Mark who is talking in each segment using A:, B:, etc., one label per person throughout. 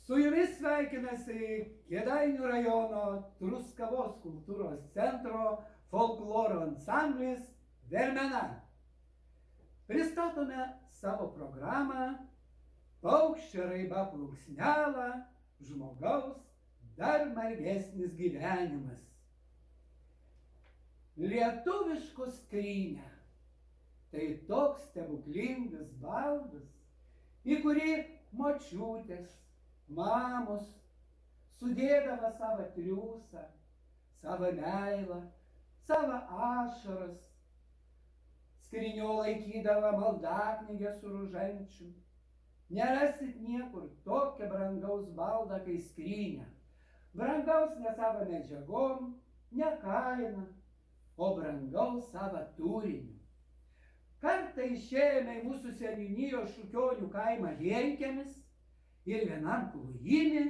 A: Su jumis sveikinasi Kėdainių rajono Truskavos kultūros centro folkloro ansamblis Vermena. Pristatome savo programą Paukščio raiba plunksnelą, žmogaus dar margesnis gyvenimas. Lietuviškų skrynę – tai toks stebuklingas baldas, į kurį močiutės, mamos sudėdavo savo triūsą, savo meilą, savo ašaras. Skrynių laikydavo maldaknygę su rožančiu. Nerasit niekur tokio brangaus baldą, kai skrynė. Brangaus ne savo medžiagom, ne kaina, o brangaus savo turiniu. Kartą išėjome į mūsų seniūnijos Šukionių kaimą Vienkėmis ir vienam klojime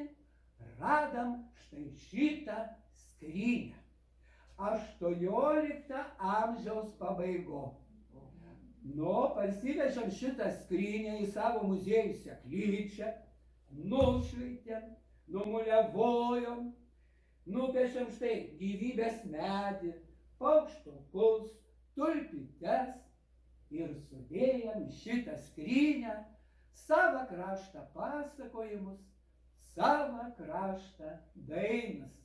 A: radam štai šitą skrynę. 18 amžiaus pabaigom. Parsivežėm šitą skrynę į savo muziejų Seklyčią, nušveitėm, numuliavojom, nupiešėm štai gyvybės medį, paukštukus, tulpytes ir sudėjom šitą skrynę savo kraštą pasakojimus, savo kraštą dainas.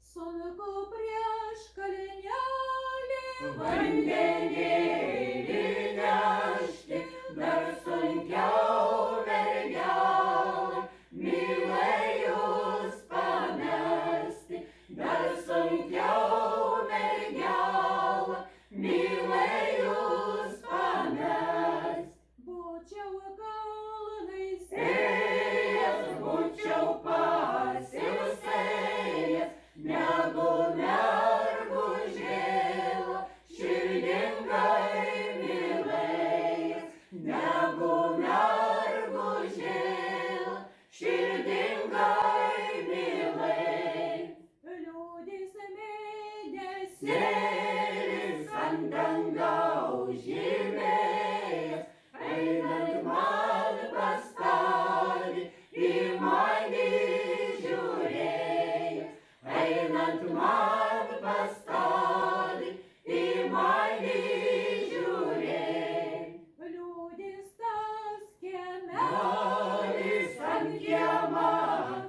B: Sunuku prieš kalinelį,
C: vandenėlį nešti, dar sunkiau mergelė, mylai jūs pamesti, dar sunkiau mergelė, mylai jūs pamesti.
B: būčiau kalnais
C: Ėjęs būčiau pasilsėjęs, negu mergužėla, širdingai mylėjęs, negu mergužėla, širdingai mylėjęs.
B: liūdės mėnesį,
C: Sėlis ant dangaus žymėjęs, einant man pastovi, į mane žiūrėjęs, einant man pastovi, į mane žiūrėjęs.
B: liūdės tas kieme,
C: Alis ant kiemo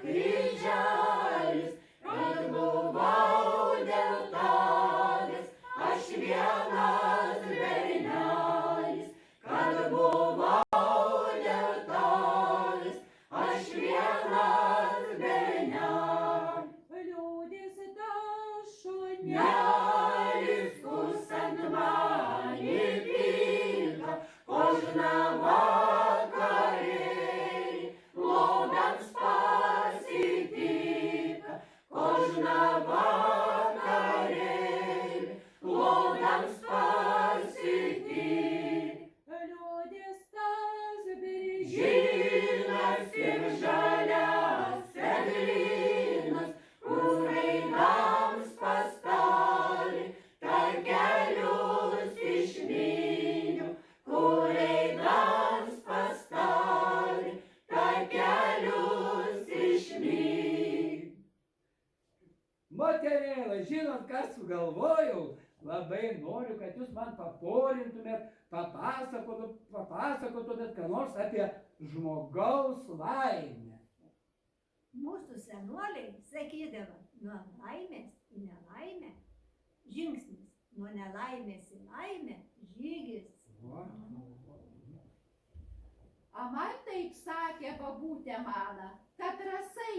C: kryželis, kad buvau dėl tavęs, aš vienas bernelis, kad buvau dėl tavęs, aš vienas bernelis.
B: liūdės tas šunelis,
C: Nelis kusant mane pyka, kožną vakarėlį, lodams pasitika, kožną vakarėlį, lodams pasitika.
B: liūdės tas beržynas,
C: Žynas ir žalias eglynas, kur einams pastovi, takelius išmyniu, kur einams pastovi, takelius išmyniu.
A: Moterėlė, žinot, ką sugalvojau? Labai noriu, kad jūs man paporintumėt, papasakotumėt ką nors apie žmogaus laimę.
D: Mūsų senuoliai sakydavo, nuo laimės į nelaimę, žingsnis, nuo nelaimės į laimę, žygis.
E: A man taip sakė babutė mano, kad rasai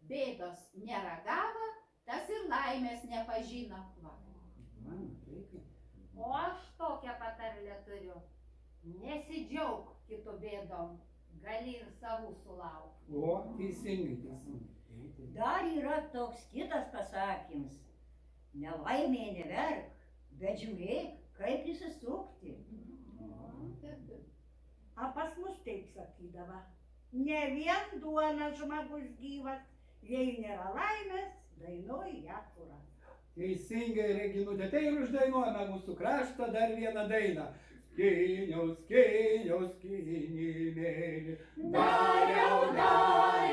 E: bėdos neragavo, tas ir laimės nepažino.
F: O aš tokią patarlę turiu. Nesidžiauk kitų bėdom, gali ir savų sulaukti.
A: O, teisingai.
G: Dar yra toks kitas pasakymas. Nelaimėje neverk, bet žiūrėk, kaip išsisukti.
H: A pas mus taip sakydavo. Ne vien duona žmogus gyvas, jei nėra laimės, dainuoji ją kuras.
A: Teisingai, Reginutė, tai ir uždainuojame mūsų kraštą dar vieną dainą. Skiniau, skiniau, skinimėlį.
C: Dariau, dariau.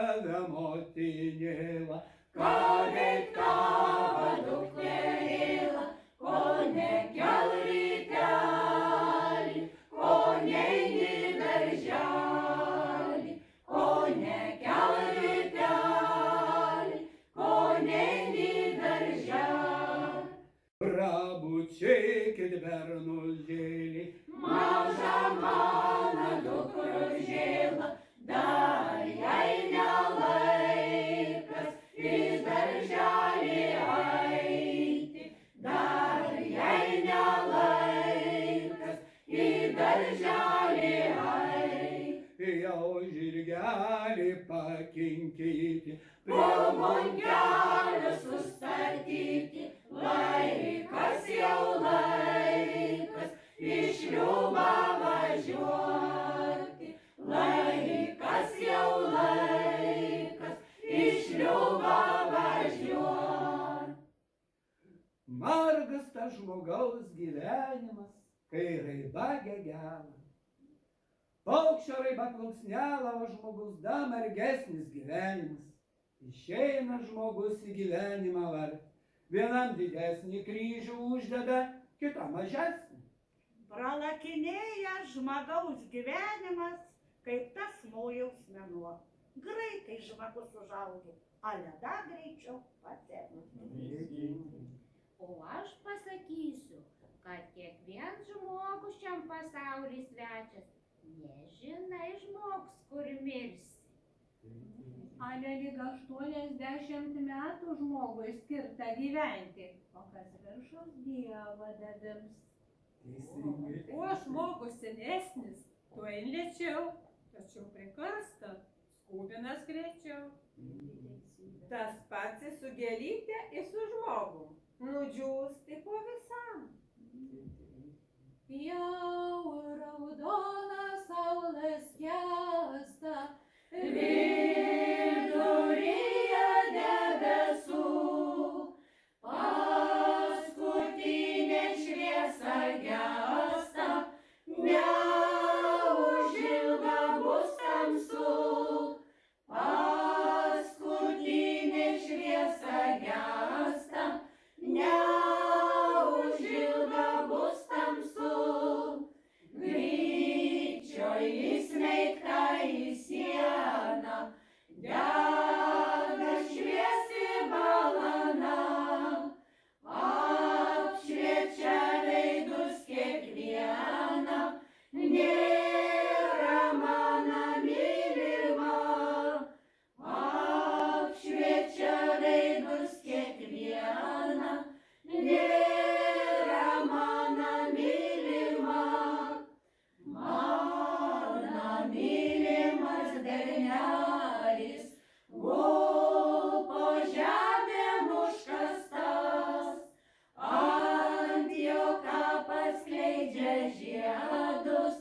A: tave motinėla,
C: ką veik tavo dukterėla, ko nekel rytelį, ko neini darželį, ko nekel rytelį, ko neini darželį.
A: prabučiakit bernužėlį,
C: Maža mano dukružėla, dar jai nelaikas į darželį eiti, dar jai nelaikas į darželį eiti.
A: jau žirgelį pakinkyti,
C: Prie monkelio sustatyti, laikas jau laikas, iš liubą važiuoti, laikas jau laikas, iš liubą važiuoti.
A: margas tas žmogaus gyvenimas, kai raiba gegela. Paukščio raiba plunksnelą, o žmogus dar margesnis gyvenimas. Išeina žmogus į gyvenimą vargt, vienam didesnį kryžių uždeda, kitam mažesnį.
H: Pralakinėja žmogaus gyvenimas, kaip tas nojaus mėnuo. Greitai žmogus užaugo, ale dar greičiau pasenė.
B: O aš pasakysiu, kad kiekvien žmogus šiam pasauly svečias, nežinai žmogus, kur mirsi.
I: Ale lyg 80 metų žmogui skirta gyventi, o kas viršaus Dievo davims.
B: O žmogus senesnis, tuo lėčiau, tačiau prikarsta, skubinas greičiau. Tas pats ir su gėlyte ir su žmogum, nudžiūsti po visam.
I: Jau raudona saulės kęsta,
C: Viduryje debesų, paskutinė šviesa gęsta, neužilgo bus tamsu. Paskutinė šviesa gęsta, neužilgo bus tamsu. Greičio įsmeigta į sieną, dega šviesi balana, apšviečia veidus kiekvieną, nėra mano mylima. Apšviečia veidus kiekvieną, nėra mano mylima. Mano mylimas bernelis, gulpo žemėn užkastas, ant jo kapas skleidžia žiedus,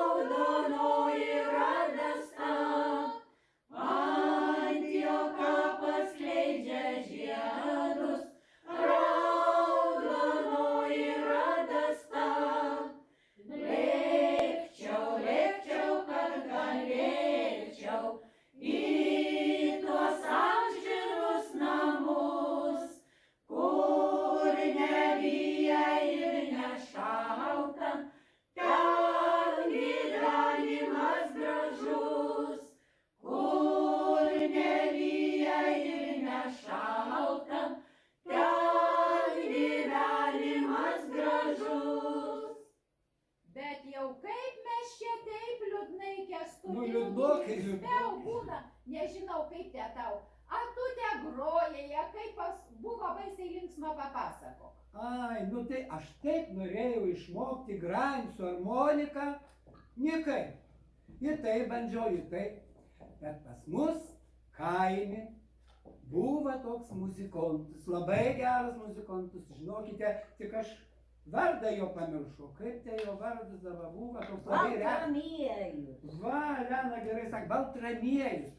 C: raudonoji radasta. Ant jo kapas skleidžia žiedus, raudonoji radasta. Lėkčiau, lėkčiau, kad galėčiau į tuos amžinus namus, kur nevyja ir nešalta, ten gyvenimas gražus. Kur nevyja ir nešalta, ten gyvenimas gražus.
E: Bet jau kaip mes čia taip liūdnai Kęstuti,
A: Nu, liūdnokai,
E: Vėl būna, nežinau kaip te tau. Ar tu te grojai, ar kaip buvo baisiai linksma, papasakok.
A: Ai, nu tai aš taip norėjau išmokti grant su harmonika, niekaip. Ir taip bandžiau, ir taip. Bet pas mus kaime buvo toks muzikontas, labai geras muzikontas, žinokite, tik aš vardą jo pamiršau. Kaip tai jo vardas dabar buvo, toks labai retas.
G: Baltramiejus.
A: Va, Lena gerai sako, Baltramiejus.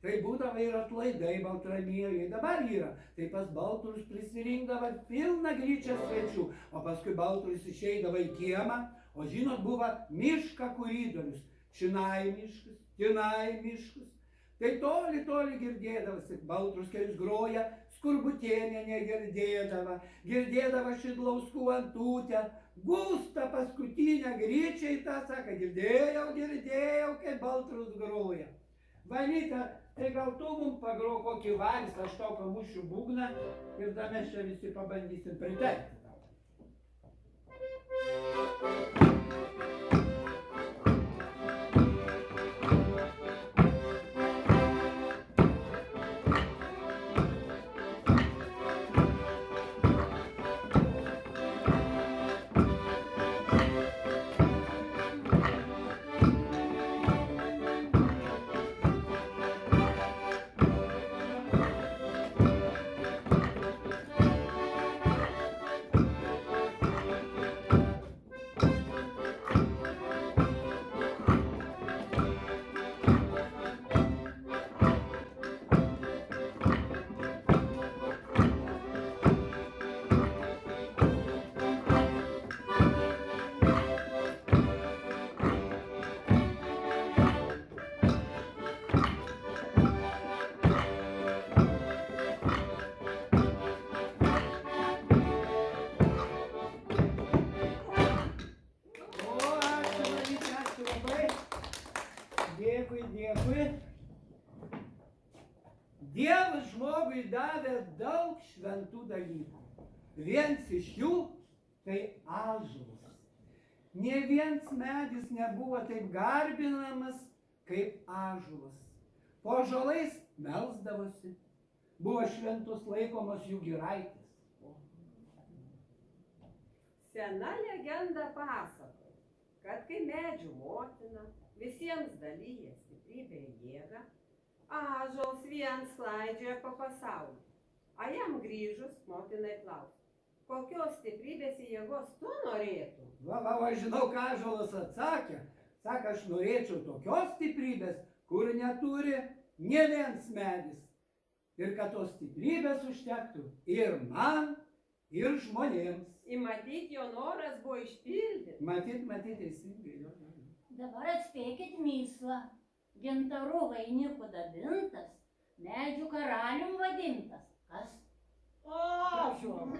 A: Tai būdavo ir atlaidai Baltramiejui, dabar yra. Tai pas Baltrus prisirinkdavo pilną gryčią svečių, o paskui Baltrus išeidavo į kiemą, o žinot, buvo miška koridorius. Činai miškas, Tinai miškas. Tai toli girdėdavosi, Baltruskėlis groja, Skurbutienė negirdėdava, girdėdava Šidlauskų Antutę, Gustą paskutinę Gryčiai tą sako, girdėjau, kaip Baltrus groja. Valyta, tai gal tu mums pagro kokį valsą, aš tau pamušiu būgną ir tada mes čia visi pabandysim pritarti tau. Dėkui. Dievas žmogui davė daug šventų dalykų. Viens iš jų tai ąžuolas. Nė vienas medis nebuvo taip garbinamas kaip ąžuolas. Po ąžuolais melsdavosi. Buvo šventus laikomos jų giraitės.
B: Sena legenda pasakoja, kad kai medžių motina visiems dalyja stiprybę ir jėgą, ąžuolas viens klaidžioja po pasaulį. A jam grįžus motinai klausia, kokios stiprybės ir jėgos tu norėtum?
A: Va, žinau, ką ąžuolas atsakė. Sako, aš norėčiau tokios stiprybės, kur neturi nė vienas medis. Ir kad tos stiprybės užtektų ir man, ir žmonėms.
B: Matyt, jo noras buvo išpildyti.
A: Matyt, teisingai.
G: Dabar atspėkit myslą. Gintarų vainiku dabintas, medžių karalium vadintas. Kas?
H: Ąžuolas.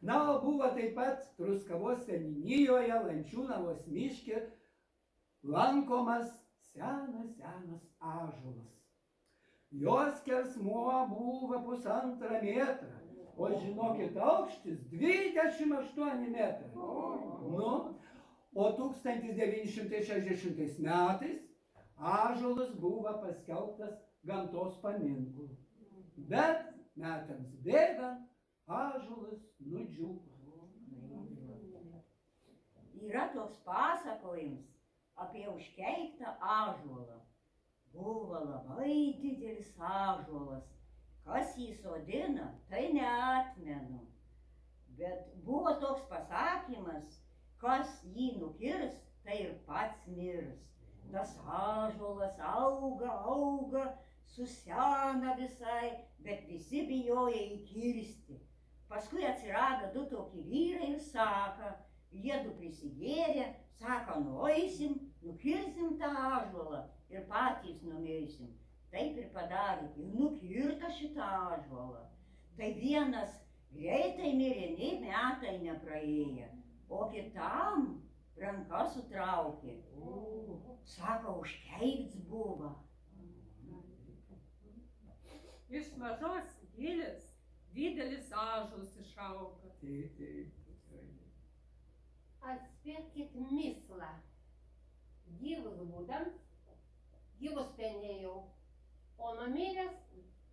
A: Na, o buvo taip pat Truskavos seniūnijoje, Lančiūnavos miške, lankomas senas ąžuolas. Jos skersmuo buvo 1,5 metrą, o žinokit, aukštis 28 metrai. Nu, o 1960 metais ąžuolas buvo paskelbtas gamtos paminklu. Bet metams bėgant ąžuolas nudžiūvo.
G: Yra toks pasakojimas apie užkeiktą ąžuolą. Buvo labai didelis ąžuolas. Kas jį sodina, tai neatmenu. Bet buvo toks pasakymas, kas jį nukirs, tai ir pats mirs. Tas ąžuolas auga, susena visai, bet visi bijoja įkirsti. Paskui atsirado 2 tokie vyrai ir sako, jiedu prisigėrė, sako, nueisim, nukirsim tą ąžuolą ir patys numirsim. Taip ir padarė, ir nukirto šitą ąžuolą. Tai vienas greitai mirė, nei metai nepraėjo, o kitam ranka sutraukė. Sako, užkeikts buvo.
B: Iš mažos gilės didelis ąžuolas išauga.
F: Atspėkit mislą. Gyvus būdams, gyvus penėjau, o numiręs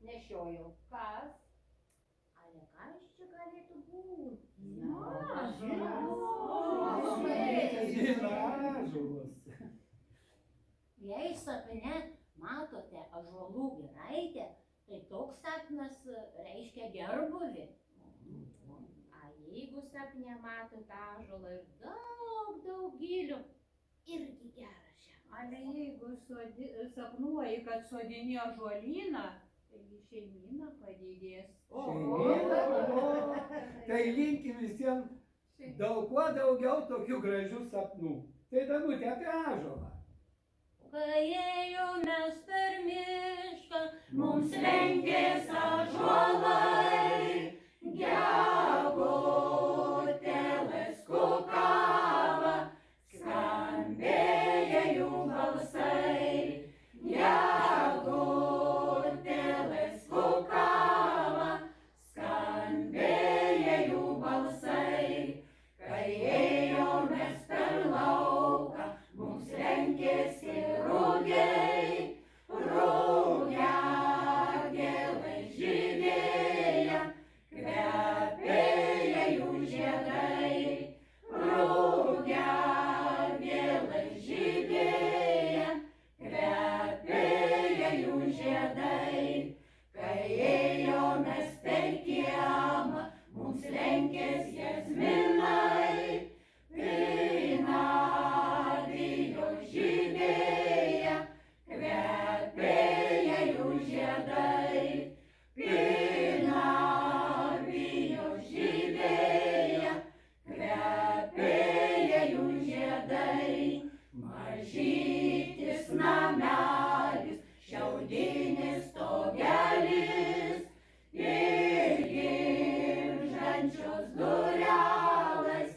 F: nešiojau. Kas?
G: Ale kas čia galėtų būti? Jei sapne matote ąžuolų giraitę, tai toks sapnas reiškia gerbūvį.
E: A jeigu sapne matot ąžuolą ir daug gilių, irgi geras ženklas.
I: Ale jeigu sapnuoji, kad sodini ąžuolyną, tai šeimyna padidės.
A: Tai linkim visiems kuo daugiau tokių gražių sapnų. Tai Danutė apie ąžuolą.
C: kai ėjome per mišką,
G: Mums lenkės ąžuolai, gegutėlės kukavo, skambėjo jų balsai. Gegutėlės kukavo, skambėjo jų balsai. Kai ėjomės per lauką, mums lenkėsi rugiai, rugiagėlės žydėjo, kvepėjo jų žiedai. Rugiagėlės žydėjo, kvepėjo jų žiedai. Kai ėjomės per kiemą, mums lenkės jazminai, vynuogių žydėjo, kvepėjo jų žiedai. Vynuogių žydėjo, kvepėjo jų žiedai. Mažytis namelis, šiaudinis stogelis ir girgždančios durelės,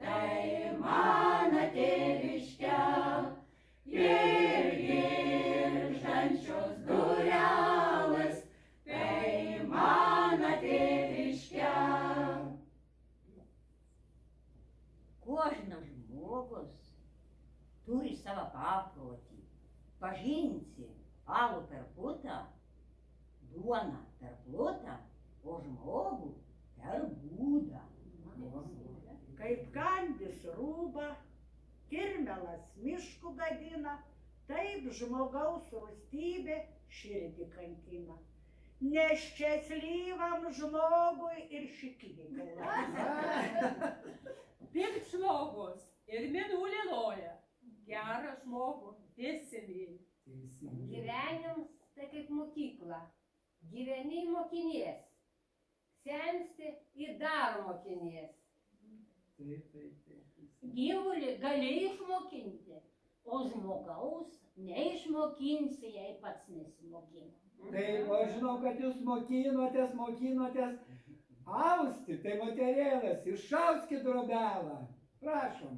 G: tai mano tėviškė. Ir girgždančios durelės, tai mano tėviškė.
J: Кожnas žmogus turi savo paprotį. Pažinsi alų per putą, duoną per plutą, o žmogų per būdą.
H: Kaip kandis rūba, kirmelas miškų gadina, taip žmogaus rūstybė širdį kankina. Neščiaslyvam žmogui ir šikinikai.
I: Pikt žmogus ir minulį loja. Gerą žmogų visi myli.
F: Gyvenimas tai kaip mokykla. Gyveni mokinies. Sensti į dar mokinies.
G: Gyvulį gali išmokinti, o žmogaus neišmokinsi, jei pats nesimokina.
A: Taip, aš žinau, kad jūs mokinotės austi, tai moterėlės, išauskit drobelą. Prašom,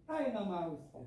A: einam austi.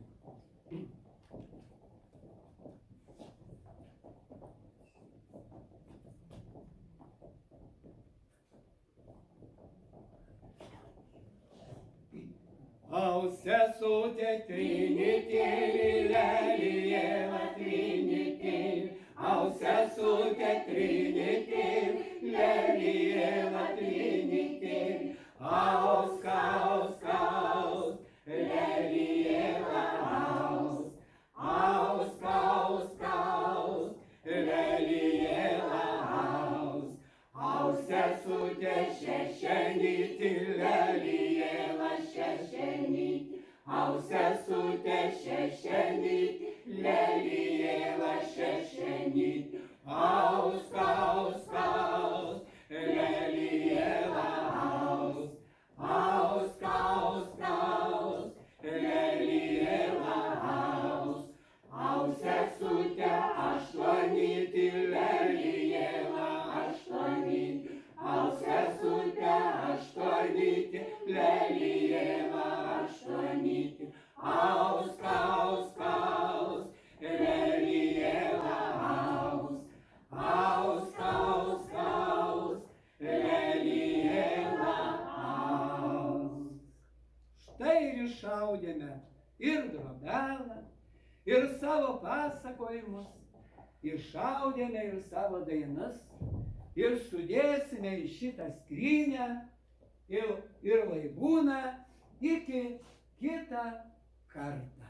A: Au sesute Trinitėlį, lelijėla Trinitėlį, au sesute Trinitėlį, lelijėla Trinitėlį, aus, kaus, kaus, lelijėla aus, aus, kaus, kaus, lelijėla aus, aus sesute šešenyti, lelijėla šešenyti, au sesute šešenyti, lelijėla šešenyti, aus, kaus, kaus, lelijėla aus, aus, kaus, kaus, lelijėla aus, au sesute aštuonyti, lelijėla aštuonyti, au sesute aštuonyti, lelijėla aštuonyti, aus, kaus, kaus, lelijėla aus, aus, kaus, kaus, lelijėla aus. Štai ir išaudėme ir drobelą, ir savo pasakojimus, išaudėme ir savo dainas, ir sudėsime į šitą skrynę ir laibūną iki kitą kartą.